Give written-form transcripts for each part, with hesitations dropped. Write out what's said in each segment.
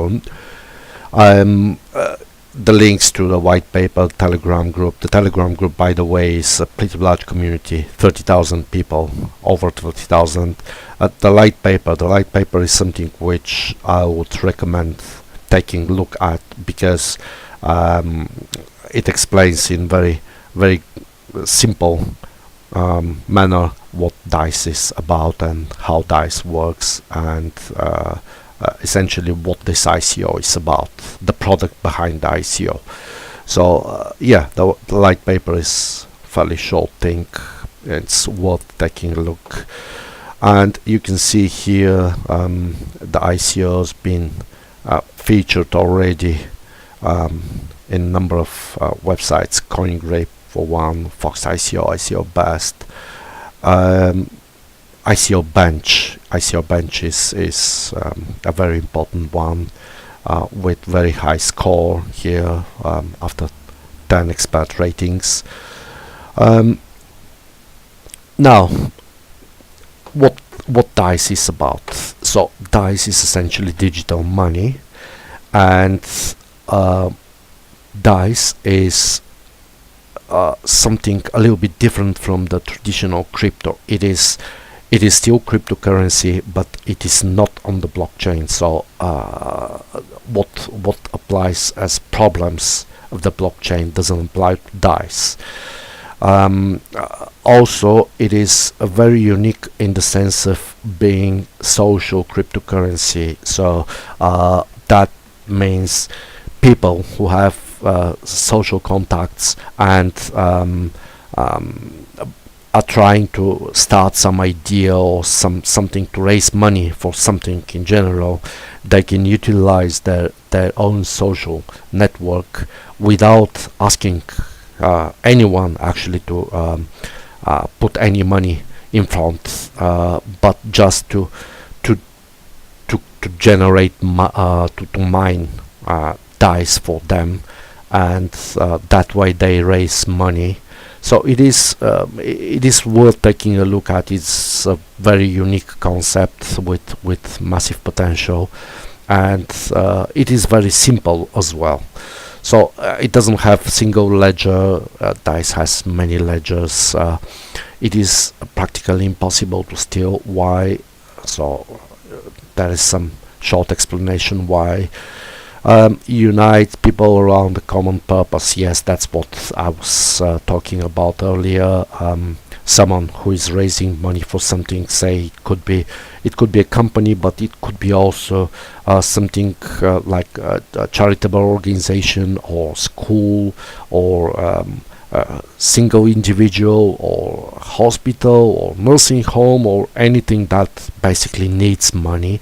soon. The links to the white paper, Telegram group. The Telegram group, by the way, is a pretty large community, 30,000 people, over 30,000. The white paper is something which I would recommend taking a look at, because it explains in very simple manner what DICE is about and how DICE works, and essentially what this ICO is about, the product behind the ICO. So yeah, the light paper is fairly short thing. It's worth taking a look. And you can see here the ICO has been featured already in a number of websites, CoinGrape for one, Fox ICO, ICO Best, ICO Bench. ICO Bench is a very important one with very high score here after 10 expert ratings. Now, what DICE is about? So DICE is essentially digital money, and DICE is something a little bit different from the traditional crypto. It is still cryptocurrency, but it is not on the blockchain. So what applies as problems of the blockchain doesn't apply to DICE. Also, it is very unique in the sense of being social cryptocurrency. So that means people who have social contacts and are trying to start some idea or something to raise money for something in general, they can utilize their own social network without asking anyone actually to put any money in front, but just to generate to mine DICE for them, and that way they raise money. So it is worth taking a look at. It's a very unique concept with massive potential, and it is very simple as well. So it doesn't have single ledger. DICE has many ledgers. It is practically impossible to steal. Why? So there is some short explanation why. Unite people around a common purpose. Yes, that's what I was talking about earlier. Someone who is raising money for something, say it could be a company, but it could be also something like a charitable organization or school, or single individual or hospital or nursing home, or anything that basically needs money.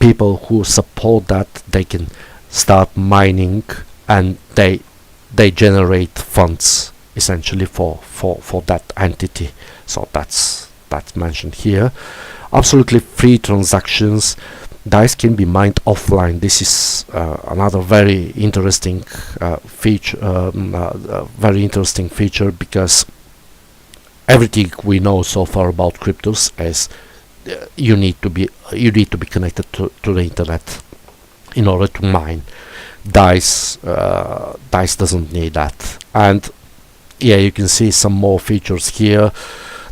People who support that, they can start mining, and they generate funds essentially for that entity. So that's mentioned here. Absolutely free transactions. DICE can be mined offline. This is another very interesting feature. Very interesting feature, because everything we know so far about cryptos is you need to be connected to the internet in order to mine. DICE doesn't need that. And yeah, you can see some more features here.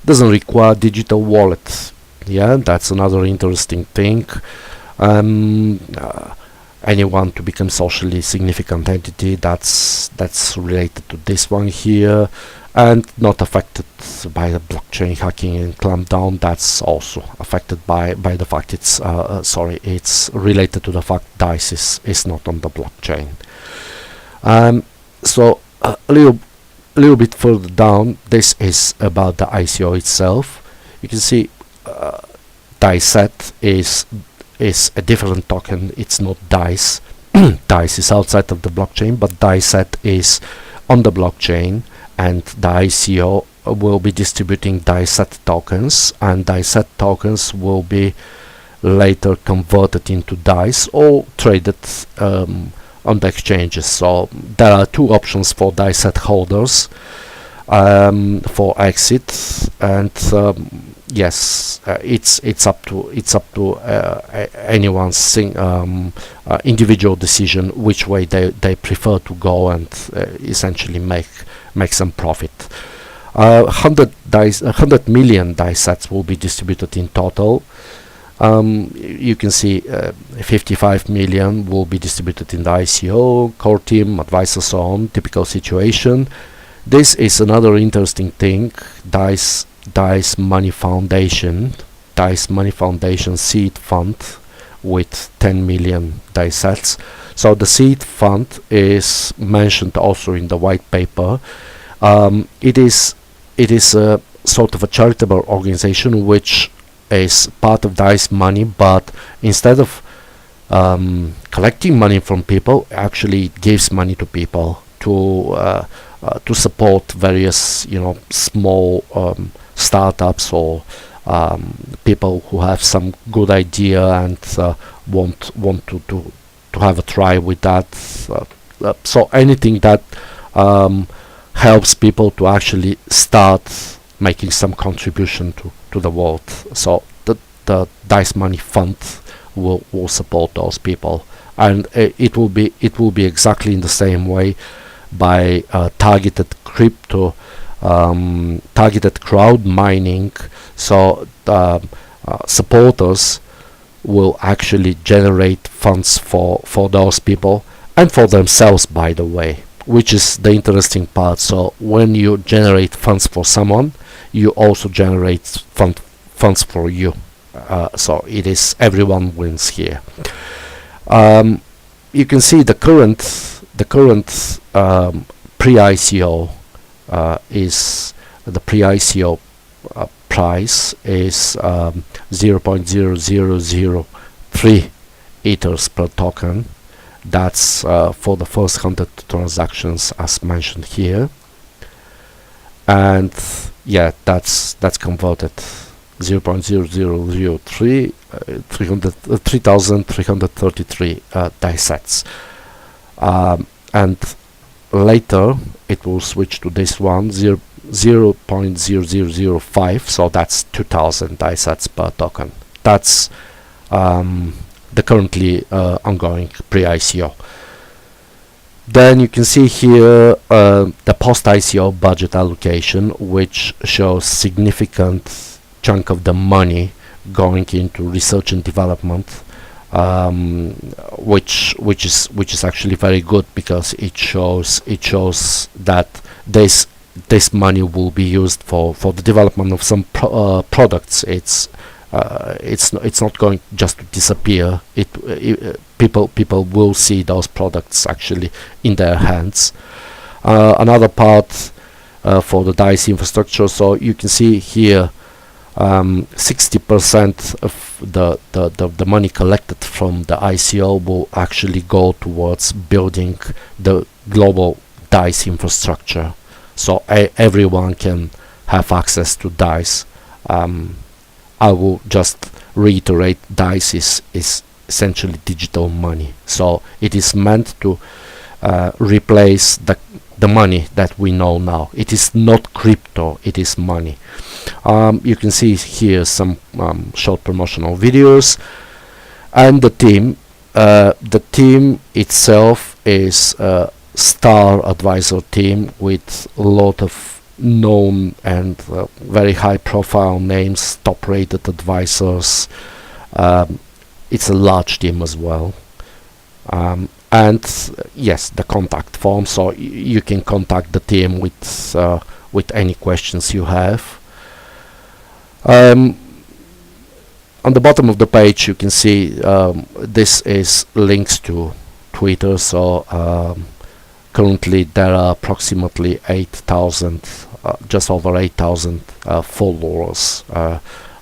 Doesn't require digital wallet. Yeah, that's another interesting thing. Anyone to become socially significant entity, that's related to this one here, and not affected by the blockchain hacking and clampdown. That's also affected by the fact it's related to the fact DICE is not on the blockchain. So a little bit further down, this is about the ICO itself. You can see DICET is a different token. It's not DICE. DICE is outside of the blockchain, but DICET is on the blockchain, and the ICO will be distributing DICET tokens, and DICET tokens will be later converted into DICE or traded on the exchanges. So there are two options for DICET holders for exit, and yes, it's up to anyone's individual decision which way they prefer to go and essentially make some profit. 100 million dice sets will be distributed in total. You can see 55 million will be distributed in the ICO, core team, advisor, so on. Typical situation. This is another interesting thing. Dice Money Foundation seed fund with 10 million dice sets. So the seed fund is mentioned also in the white paper. It is a sort of a charitable organization which is part of Dice Money, but instead of collecting money from people, actually it gives money to people to support various, small startups or people who have some good idea and want to have a try with that. So anything that helps people to actually start making some contribution to the world. So the Dice Money Fund will support those people, and it will be exactly in the same way by targeted crypto, targeted crowd mining. So supporters will actually generate funds for those people and for themselves, by the way, which is the interesting part. So when you generate funds for someone, you also generate funds for you. So it is everyone wins here. You can see the current pre-ICO is the pre-ICO price is 0.0003 ethers per token. That's for the first 100 transactions as mentioned here, and yeah, that's converted 0.0003 3,333 dice sets, and later it will switch to this one 0.0005, so that's 2,000 dice sets per token. That's the currently ongoing pre-ICO. Then you can see here the post-ICO budget allocation, which shows significant chunk of the money going into research and development, which is actually very good, because it shows that this money will be used for the development of some products. It's not going just to disappear. People will see those products actually in their hands. Another part for the DICE infrastructure. So you can see here 60% of the money collected from the ICO will actually go towards building the global DICE infrastructure. So everyone can have access to DICE. I will just reiterate, DICE is essentially digital money. So it is meant to replace the money that we know now. It is not crypto, it is money. You can see here some short promotional videos, and the team itself is a star advisor team with a lot of known and very high profile names, top rated advisors. It's a large team as well, and yes, the contact form, so you can contact the team with any questions you have. On the bottom of the page you can see this is links to Twitter. So currently there are approximately 8,000, just over 8,000 followers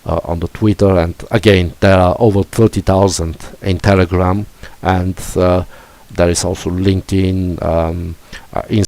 on the Twitter, and again there are over 30,000 in Telegram, and there is also LinkedIn,